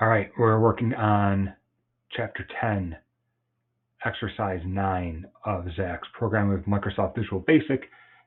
All right, we're working on Chapter 10, Exercise 9 of Zach's Programming with Microsoft Visual Basic.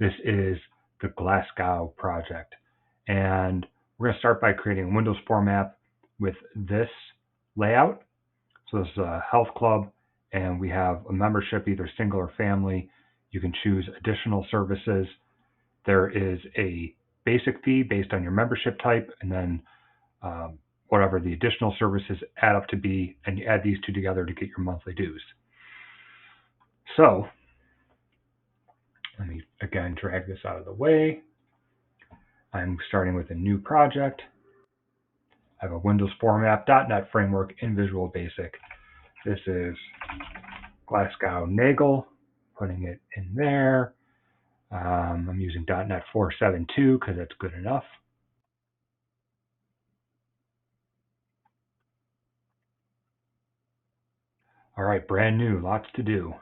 This is the Glasgow project. And we're going to start by creating a Windows format with this layout. So this is a health club, and we have a membership, either single or family. You can choose additional services. There is a basic fee based on your membership type, and then whatever the additional services add up to be, and you add these two together to get your monthly dues. So let me again drag this out of the way. I'm starting with a new project. I have a Windows format, .NET framework in Visual Basic. This is Glasgow Nagel, putting it in there. I'm using .NET 4.7.2 because that's good enough. All right, brand new, lots to do.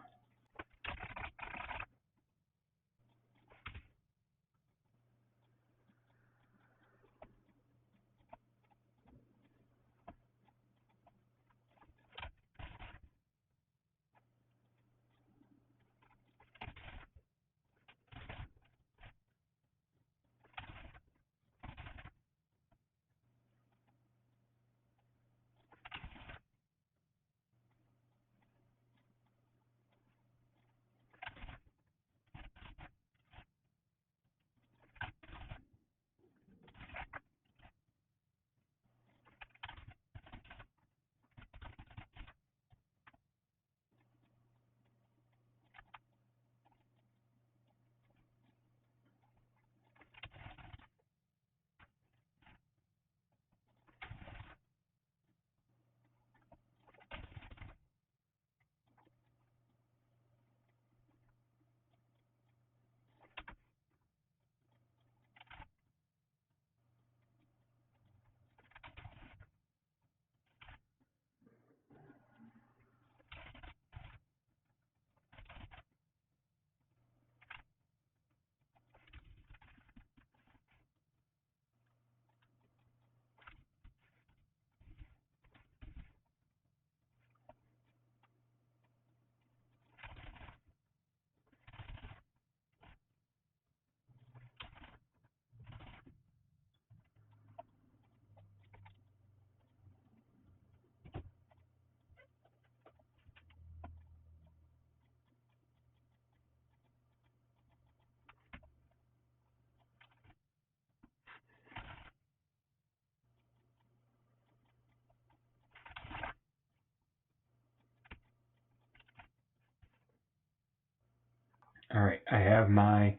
All right, I have my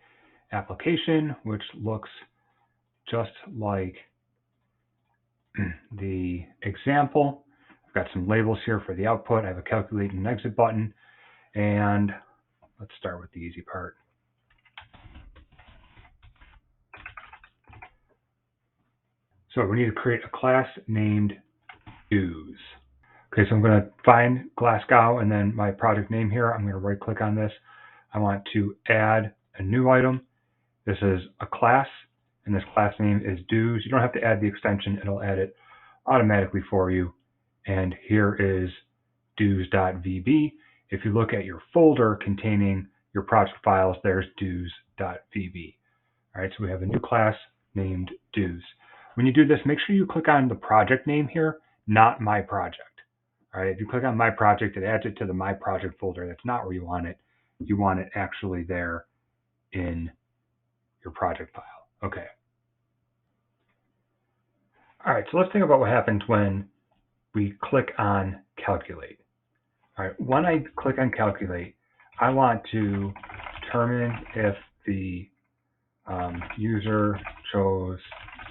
application, which looks just like the example. I've got some labels here for the output. I have a calculate and exit button, and let's start with the easy part. So we need to create a class named dues. Okay, so I'm going to find Glasgow and then my project name here. I'm going to right click on this. I want to add a new item. This is a class, and this class name is dues. You don't have to add the extension. It'll add it automatically for you. And here is dues.vb. If you look at your folder containing your project files, there's dues.vb. All right, so we have a new class named dues. When you do this, make sure you click on the project name here, not my project. All right, if you click on my project, it adds it to the my project folder. That's not where you want it. You want it actually there in your project file. Okay. All right, so let's think about what happens when we click on calculate. All right, when I click on calculate, I want to determine if the user chose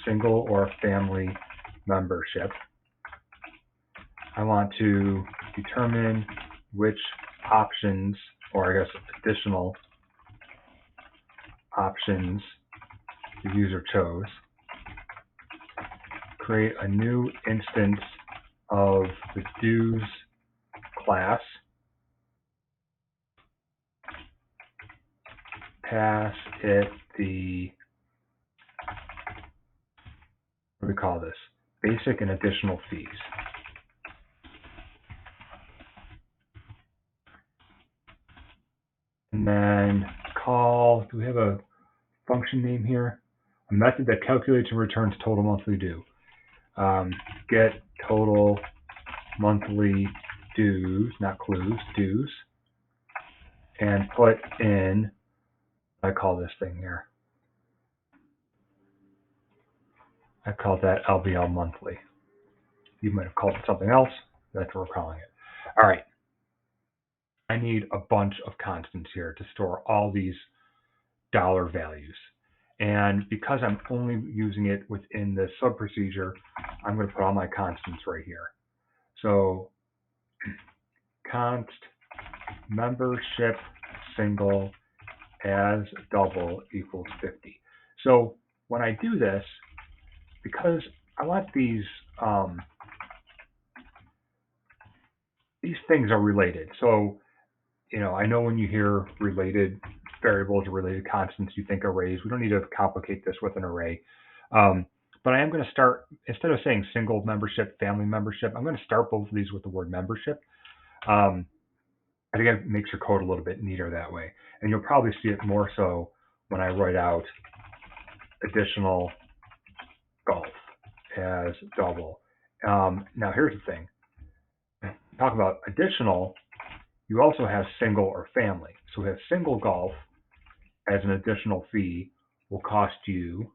single or family membership. I want to determine which options, or I guess additional options the user chose. Create a new instance of the dues class. Pass it the, what do we call this? basic and additional fees. And then call, do we have a function name here? A method that calculates and returns total monthly due. Get total monthly dues, not clues, dues, and put in, I call this thing here, I call that LBL monthly. You might have called it something else. That's what we're calling it. All right. I need a bunch of constants here to store all these dollar values. And because I'm only using it within the sub procedure, I'm going to put all my constants right here. So const membership single as double equals 50. So when I do this, because I want these things are related. So, I know when you hear related variables or related constants, you think arrays. We don't need to complicate this with an array. But I am going to start, instead of saying single membership, family membership, I'm going to start both of these with the word membership. I think it makes your code a little bit neater that way. And you'll probably see it more so when I write out additional golf as double. Now here's the thing. Talk about additional, you also have single or family. So we have single golf as an additional fee will cost you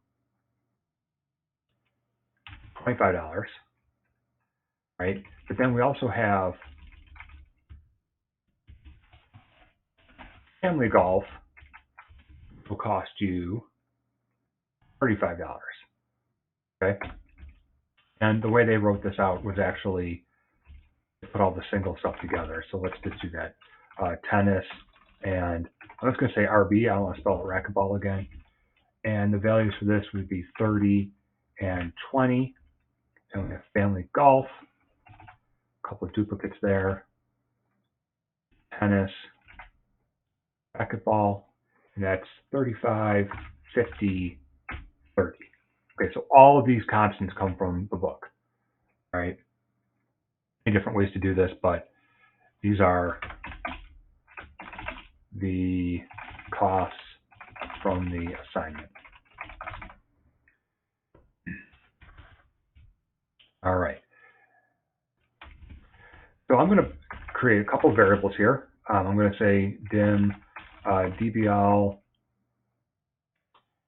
$25, right? But then we also have family golf will cost you $35, okay? And the way they wrote this out was actually to put all the single stuff together. So let's just do that. Tennis, and I'm just going to say RB. I don't want to spell it racquetball again. And the values for this would be 30 and 20. And we have family golf, a couple of duplicates there. Tennis, racquetball, and that's 35, 50, 30. Okay, so all of these constants come from the book, all right? Many different ways to do this, but these are the costs from the assignment. All right. So I'm going to create a couple of variables here. I'm going to say dim dbl,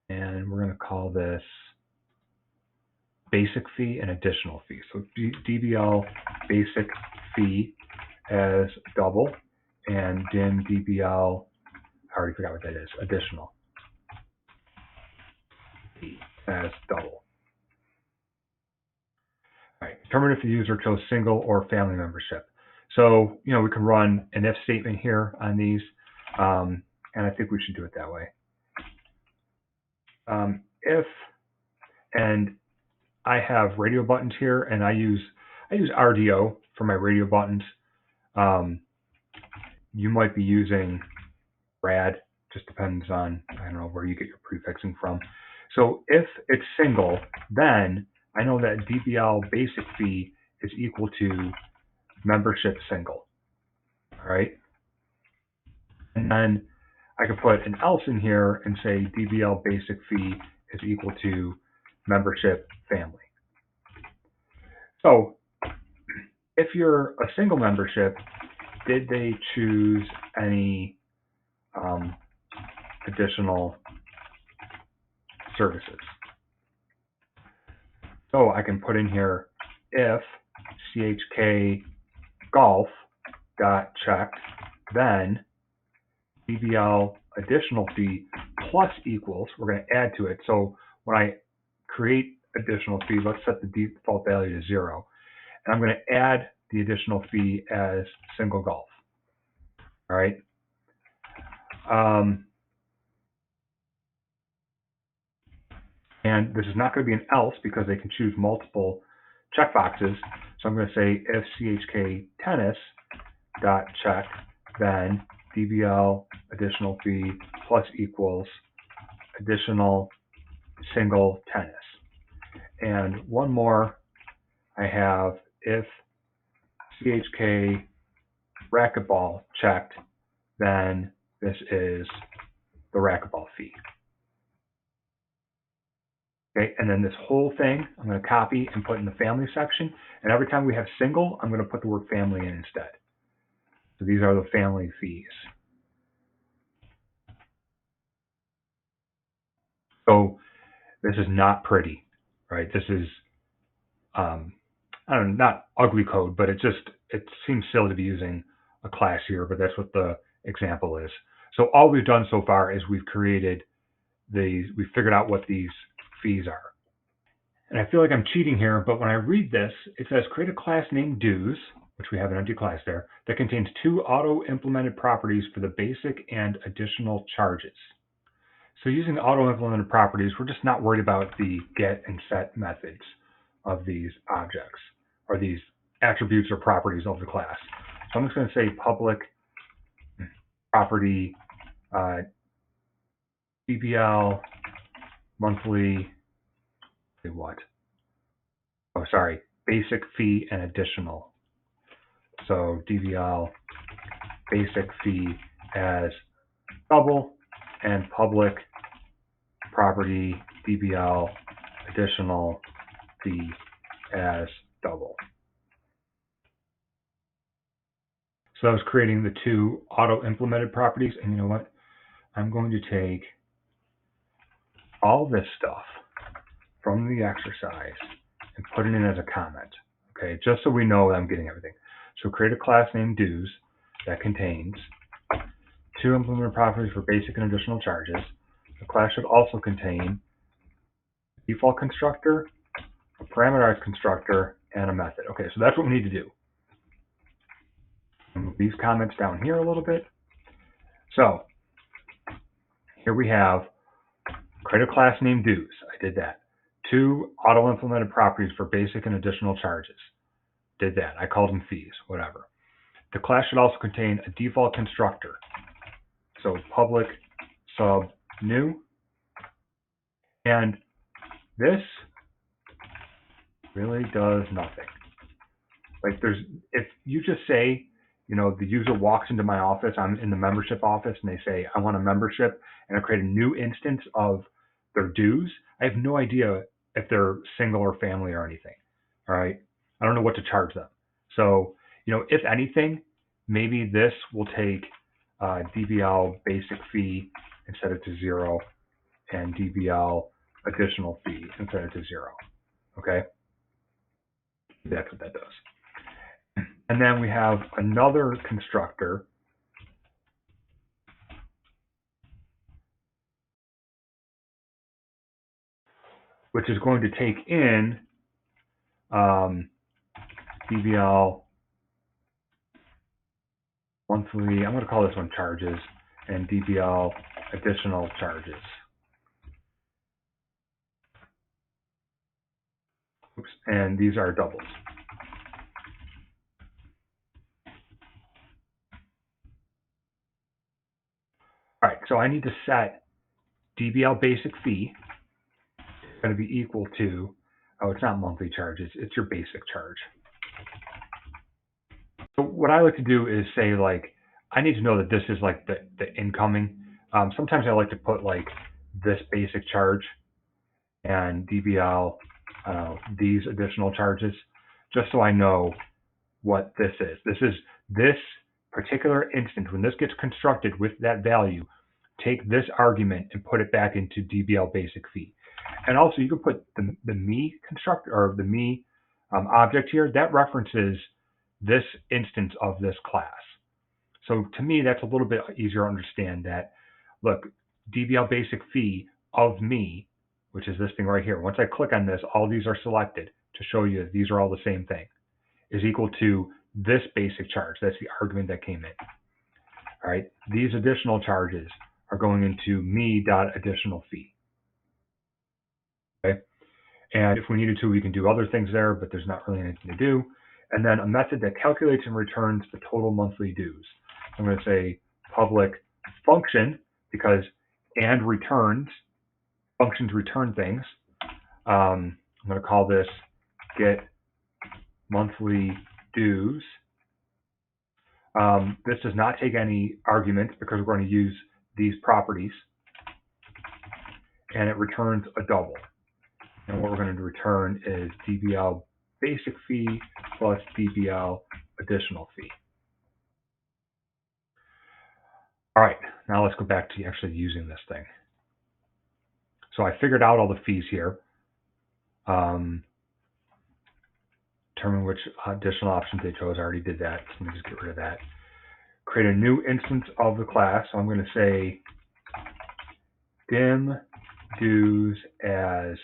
and we're going to call this basic fee and additional fee. So dbl basic fee as double, and dim dbl, I already forgot what that is, additional fee as double. All right, determine if the user chose single or family membership. So, we can run an if statement here on these, and I think we should do it that way. If, and I have radio buttons here, and I use RDO for my radio buttons. You might be using rad, just depends on, I don't know, where you get your prefixing from. So if it's single, then I know that dbl basic fee is equal to membership single, all right? And then I could put an else in here and say dbl basic fee is equal to membership family. So if you're a single membership, did they choose any additional services? So I can put in here if chk golf dot checked, then dbl additional fee plus equals, we're going to add to it. So when I create additional fee, let's set the default value to 0. And I'm going to add the additional fee as single golf. All right. And this is not going to be an else because they can choose multiple checkboxes. So I'm going to say if chk tennis dot check, then dbl additional fee plus equals additional single tennis. And one more I have if CHK racquetball checked, then this is the racquetball fee. Okay, and then this whole thing I'm going to copy and put in the family section. And every time we have single, I'm going to put the word family in instead. So these are the family fees. So this is not pretty, right? This is, I don't know, not ugly code, but it seems silly to be using a class here, but that's what the example is. So all we've done so far is we've figured out what these fees are. And I feel like I'm cheating here, but when I read this, it says create a class named dues, which we have an empty class there, that contains 2 auto-implemented properties for the basic and additional charges. So using auto-implemented properties, we're just not worried about the get and set methods of these objects or these attributes or properties of the class. So I'm just going to say public property DBL monthly, what? Oh, sorry, basic fee and additional. So DBL basic fee as double and public property DBL additional fee as double. So I was creating the 2 auto-implemented properties, and you know what? I'm going to take all this stuff from the exercise and put it in as a comment, okay? Just so we know that I'm getting everything. So create a class named dues that contains 2 implemented properties for basic and additional charges. The class should also contain a default constructor, a parameterized constructor, and a method. Okay, so that's what we need to do. Move these comments down here a little bit. So here we have create a class named dues. I did that. 2 auto-implemented properties for basic and additional charges. Did that. I called them fees, whatever. The class should also contain a default constructor. So public sub new. And this really does nothing. Like if you just say, you know, the user walks into my office, I'm in the membership office, and they say, I want a membership, and I create a new instance of their dues, I have no idea if they're single or family or anything. All right. I don't know what to charge them. So, you know, if anything, maybe this will take DBL basic fee and set it to 0 and DBL additional fee and set it to 0. Okay. That's what that does. And then we have another constructor which is going to take in DBL monthly, I'm going to call this one charges, and DBL additional charges. Oops, and these are doubles. All right, so I need to set DBL basic fee is going to be equal to, oh, it's not monthly charges, it's your basic charge. So what I like to do is say, like, I need to know that this is like the incoming. Sometimes I like to put like this basic charge and DBL these additional charges, just so I know what this is. This particular instance, when this gets constructed with that value, take this argument and put it back into DBL basic fee. And also you can put the me constructor or the me object here, that references this instance of this class. So to me, that's a little bit easier to understand that, look, DBL basic fee of me, which is this thing right here. Once I click on this, all these are selected to show you that these are all the same thing, is equal to this basic charge. That's the argument that came in. All right, these additional charges are going into me.additional fee. Okay, and if we needed to, we can do other things there, but there's not really anything to do. And then a method that calculates and returns the total monthly dues. I'm going to say public function, because and returns, functions return things. I'm going to call this get monthly dues. This does not take any arguments because we're going to use these properties, and it returns a double. And what we're going to return is DBL basic fee plus DBL additional fee. All right, now let's go back to actually using this thing. So I figured out all the fees here. Determine which additional options they chose. I already did that, so let me just get rid of that. Create a new instance of the class. So I'm going to say dim dues as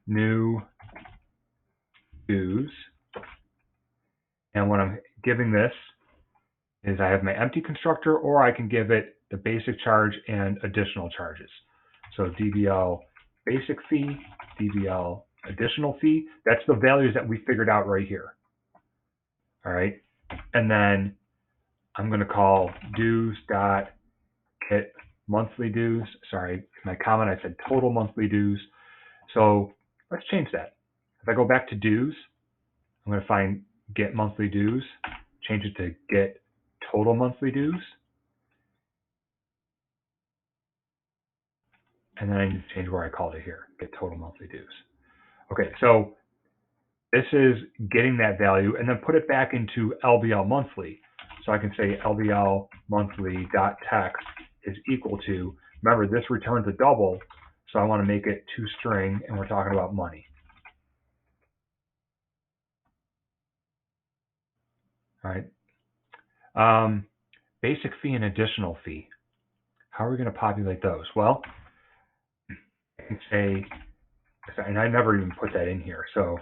new dues. And what I'm giving this is I have my empty constructor, or I can give it the basic charge and additional charges. So DBL basic fee, DBL additional fee. That's the values that we figured out right here. All right. And then I'm going to call dues dot get monthly dues. Sorry, in my comment I said total monthly dues. So let's change that. If I go back to dues, I'm going to find get monthly dues, change it to get total monthly dues. And then I need to change where I called it here, get total monthly dues. Okay, so this is getting that value and then put it back into LBL monthly. So I can say LBL monthly dot text is equal to, remember this returns a double, so I want to make it toString, and we're talking about money. All right. Basic fee and additional fee. How are we going to populate those? Well, I can say, and I never even put that in here. So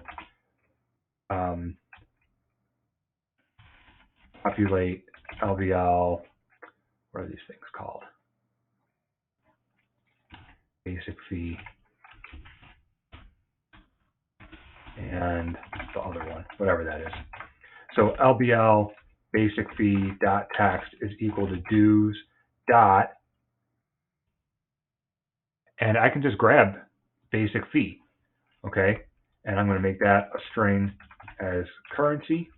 populate LBL, what are these things called? Basic fee and the other one, whatever that is. So LBL basic fee dot text is equal to dues dot, and I can just grab basic fee, okay? And I'm going to make that a string as currency.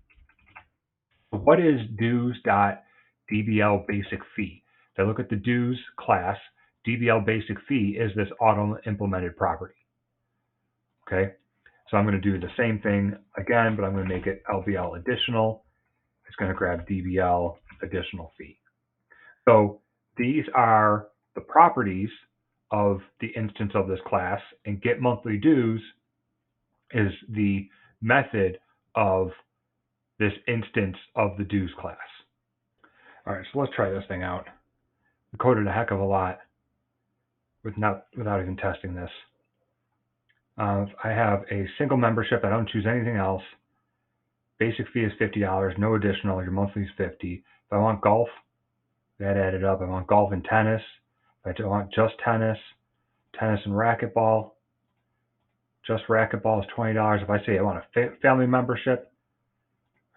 What is dues dot DBL basic fee? If I look at the dues class, DBL basic fee is this auto implemented property, okay? So I'm going to do the same thing again, but I'm going to make it LBL additional. It's going to grab DBL additional fee. So these are the properties of the instance of this class, and get monthly dues is the method of this instance of the dues class. All right, so let's try this thing out. We coded a heck of a lot without even testing this. I have a single membership. I don't choose anything else. Basic fee is $50, no additional. Your monthly is $50. If I want golf, that added up. I want golf and tennis. If I want just tennis, tennis and racquetball, just racquetball is $20. If I say I want a family membership,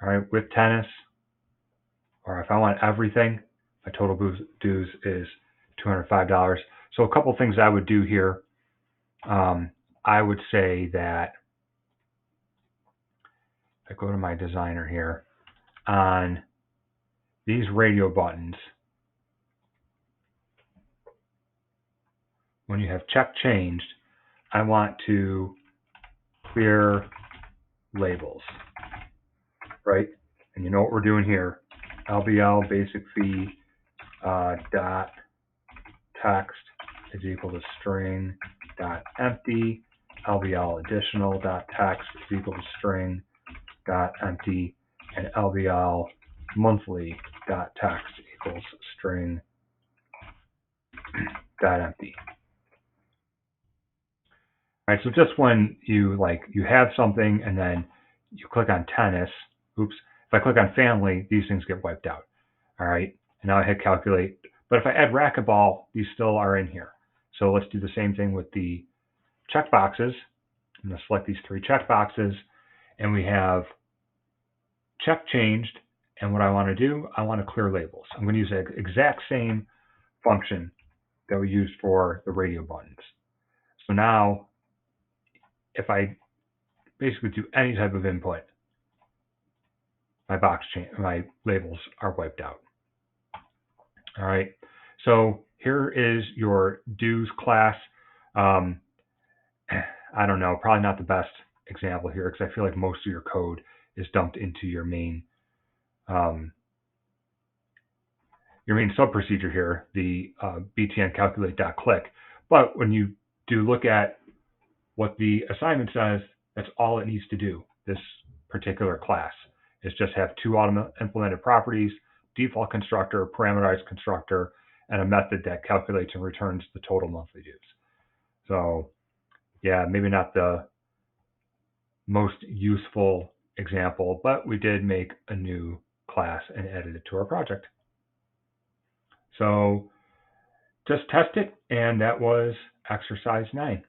all right, with tennis, or if I want everything, my total dues is $205. So a couple things I would do here. I would say that if I go to my designer here, on these radio buttons, when you have check changed, I want to clear labels, right? And you know what we're doing here. LBL basic fee dot text is equal to string dot empty. LBL additional dot text is equal to string dot empty, and LBL monthly dot text equals string dot empty. All right, so just when you have something and then you click on tennis, oops, if I click on family, these things get wiped out. All right, and now I hit calculate. But if I add racquetball, these still are in here. So let's do the same thing with the checkboxes. I'm going to select these three checkboxes, and we have check changed. And what I want to do, I want to clear labels. I'm going to use the exact same function that we used for the radio buttons. So now, if I basically do any type of input, my labels are wiped out. All right, so here is your dues class. I don't know, probably not the best example here because I feel like most of your code is dumped into your main sub procedure here, the btn calculate.click. But when you do look at what the assignment says, that's all it needs to do. This particular class is just have two auto-implemented properties, default constructor, parameterized constructor, and a method that calculates and returns the total monthly dues. So yeah, maybe not the most useful example, but we did make a new class and added it to our project. So just test it, and that was exercise 9.